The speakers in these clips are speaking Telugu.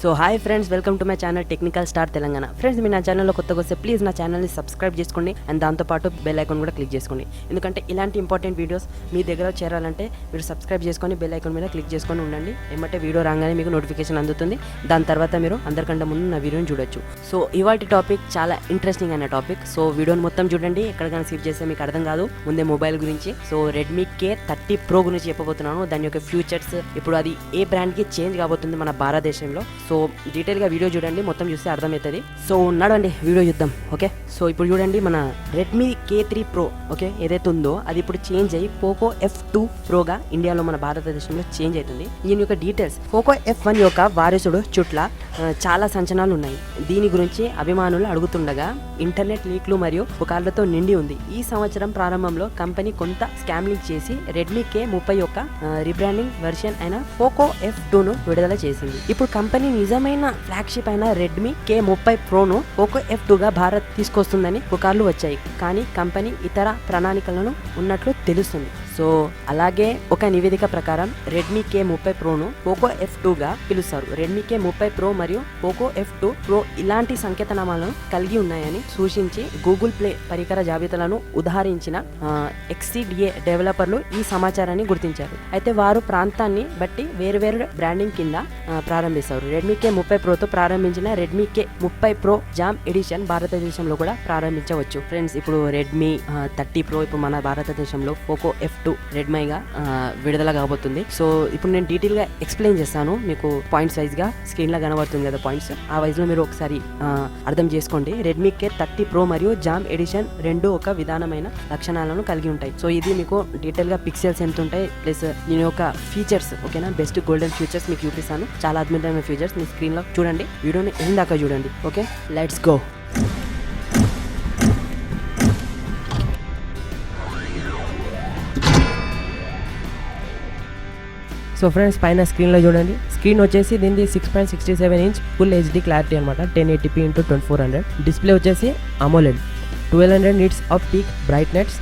So hi friends, welcome to my channel technical star Telangana. Friends, మీరు నా ఛానల్లో కొత్తగా వస్తే ప్లీజ్ నా ఛానల్ని సబ్స్క్రైబ్ చేసుకోండి అండ్ దాంతోపాటు బెల్ ఐకాన్ కూడా క్లిక్ చేసుకోండి. ఎందుకంటే ఇలాంటి ఇంపార్టెంట్ వీడియోస్ మీ దగ్గర చేరాలంటే మీరు సబ్స్క్రైబ్ చేసుకొని బెల్ ఐకాన్ మీద క్లిక్ చేసుకొని ఉండండి. ఏమంటే వీడియో రాగానే మీకు నోటిఫికేషన్ అందుతుంది. దాని తర్వాత మీరు అందరికంటే ముందు నా వీడియోని చూడొచ్చు. సో ఇవాటి టాపిక్ చాలా ఇంట్రెస్టింగ్ అనే టాపిక్. సో వీడియోని మొత్తం చూడండి, ఎక్కడికైనా స్కిప్ చేస్తే మీకు అర్థం కాదు. ముందే మొబైల్ గురించి, సో రెడ్మీ K30 Pro గురించి చెప్పబోతున్నాను. దాని యొక్క ఫ్యూచర్స్, ఇప్పుడు అది ఏ బ్రాండ్కి చేంజ్ కాబోతుంది మన భారతదేశంలో. సో డీటెయిల్గా వీడియో చూడండి, మొత్తం చూస్తే అర్థమవుతుంది. సో నడవండి వీడియో చూద్దాం. ఓకే, సో ఇప్పుడు చూడండి, మన రెడ్మీ K3 Pro ఓకే ఏదైతే ఉందో అది ఇప్పుడు చేంజ్ అయ్యి POCO F2 Proగా ఇండియాలో మన భారతదేశంలో చేంజ్ అవుతుంది. దీని యొక్క డీటెయిల్స్, POCO F1 యొక్క వారసుడు చుట్ల చాలా సంచలనాలు ఉన్నాయి. దీని గురించి అభిమానులు అడుగుతుండగా ఇంటర్నెట్ లీక్లు మరియు పుకార్లతో నిండి ఉంది. ఈ సంవత్సరం ప్రారంభంలో కంపెనీ కొంత స్కామ్లింగ్ చేసి రెడ్మీ K30 యొక్క రీబ్రాండింగ్ వెర్షన్ అయిన POCO F2ను విడుదల చేసింది. ఇప్పుడు కంపెనీ నిజమైన ఫ్లాగ్షిప్ అయిన రెడ్మీ K30 Proను POCO F2గా భారత్ తీసుకొస్తుందని పుకార్లు వచ్చాయి. కానీ కంపెనీ ఇతర ప్రణాళికలను ఉన్నట్లు తెలుస్తుంది. సో అలాగే ఒక నివేదిక ప్రకారం రెడ్మీ K30 Proను POCO F2గా పిలుస్తారు. రెడ్మీ K30 Pro మరియు POCO F2 Pro ఇలాంటి సంకేతనామాలను కలిగి ఉన్నాయని సూచించి గూగుల్ ప్లే పరికర జాబితాలను ఉదాహరించిన XCDA డెవలపర్లు ఈ సమాచారాన్ని గుర్తించారు. అయితే వారు ప్రాంతాన్ని బట్టి వేరువేరు బ్రాండింగ్ కింద ప్రారంభిస్తారు. రెడ్మీ K30 Proతో ప్రారంభించిన Redmi K30 Pro jam edition భారతదేశంలో కూడా ప్రారంభించవచ్చు. ఫ్రెండ్స్, ఇప్పుడు రెడ్మీ 30 Pro ఇప్పుడు మన భారతదేశంలో POCO F2 రెడ్మీగా విడుదల కాబోతుంది. సో ఇప్పుడు నేను డీటెయిల్ గా ఎక్స్ప్లెయిన్ చేస్తాను మీకు, పాయింట్స్ వైజ్ గా స్క్రీన్ లో కనబడుతుంది కదా పాయింట్స్, ఆ వైజ్ లో మీరు ఒకసారి అర్థం చేసుకోండి. రెడ్మీ K30 Pro మరియు జామ్ ఎడిషన్ రెండు ఒక విధానమైన లక్షణాలను కలిగి ఉంటాయి. సో ఇది మీకు డీటెయిల్ గా పిక్సెల్స్ ఎంత ఉంటాయి ప్లస్ దీని యొక్క ఫీచర్స్ ఓకేనా, బెస్ట్ గోల్డెన్ ఫీచర్స్ మీకు చూపిస్తాను. చాలా అద్భుతమైన ఫీచర్స్ మీ స్క్రీన్ లో చూడండి, వీడియోని ఎండ్ దాకా చూడండి. Okay, let's go. So friends, పైన స్క్రీన్లో చూడండి, స్క్రీన్ వచ్చేసి దీనిది 6.67 ఇంచ్ ఫుల్ హెచ్డి క్లారిటీ అనమాట, 1080p x 2400. డిస్ప్లే వచ్చేసి AMOLED, 1200 nits of peak brightness,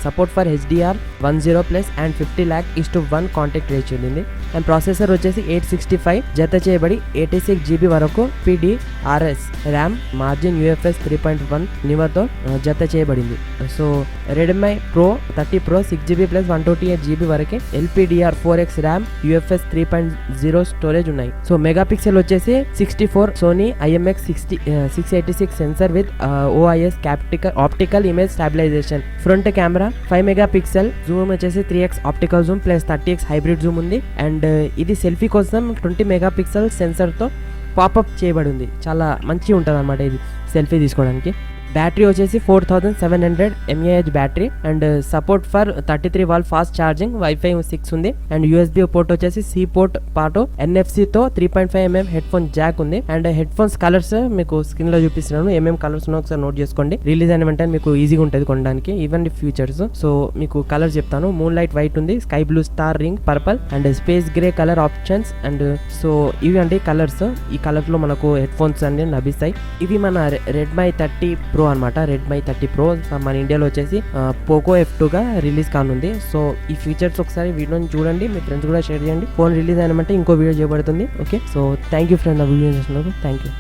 support for HDR 10+ and 50 lakh:1 contact ratio ఉంది. అండ్ ప్రాసెసర్ వచ్చేసి 865 జత చేయబడి 86GB వరకు PDRS ర్యామ్, మార్జిన్ UFS 3.1 నివర్తో జత చేయబడింది. So Redmi Pro 6GB + 128GB వరకు LPDR4X ర్యామ్, UFS 3.0 స్టోరేజ్ ఉన్నాయి. సో మెగాపిక్సెల్ వచ్చేసి 64 Sony IMX 686 sensor with OIS optical image stabilisation. Front camera 5 megapixel, zoom వచ్చేసి 3x optical zoom plus 30x hybrid zoom ఉంది. అండ్ ఇది సెల్ఫీ కోసం 20 మెగాపిక్సెల్ సెన్సర్తో పాపప్ చేయబడి ఉంది. చాలా మంచిగా ఉంటుంది అనమాట ఇది సెల్ఫీ తీసుకోవడానికి. బ్యాటరీ వచ్చేసి 4700 mAh battery and support for 33V fast charging, wifi 6 ఉంది. అండ్ USB పోర్ట్ వచ్చేసి C పోర్ట్ పాటు NFC-తో 3.5mm హెడ్ ఫోన్ జాక్ ఉంది. అండ్ హెడ్ ఫోన్స్ కలర్స్ మీకు స్క్రీన్ లో చూపిస్తున్నాను, ఏమేమి కలర్స్ ఉన్నాయో ఒకసారి నోట్ చేసుకోండి. రిలీజ్ అయిన వెంటనే మీకు ఈజీగా ఉంటుంది కొనడానికి. ఈవెన్ ఫ్యూచర్స్, సో మీకు కలర్స్ చెప్తాను. మూన్ లైట్ వైట్ ఉంది, sky blue, star ring purple and space grey colour options. And so ఇవి అండి కలర్స్. ఈ కలర్ లో మనకు హెడ్ ఫోన్స్ అన్ని లభిస్తాయి. ఇవి మన రెడ్మీ 30 Pro అనమాట. రెడ్మీ 30 Pro మన ఇండియాలో వచ్చేసి POCO F2గా రిలీజ్ కానుంది. సో ఈ ఫీచర్స్ ఒకసారి వీడియోని చూడండి, మీ ఫ్రెండ్స్ కూడా షేర్ చేయండి. ఫోన్ రిలీజ్ అయినమంటే ఇంకో వీడియో చేయబడుతుంది. Okay, so thank you friend, ఆ వీడియో చేసినందుకు థ్యాంక్ యూ.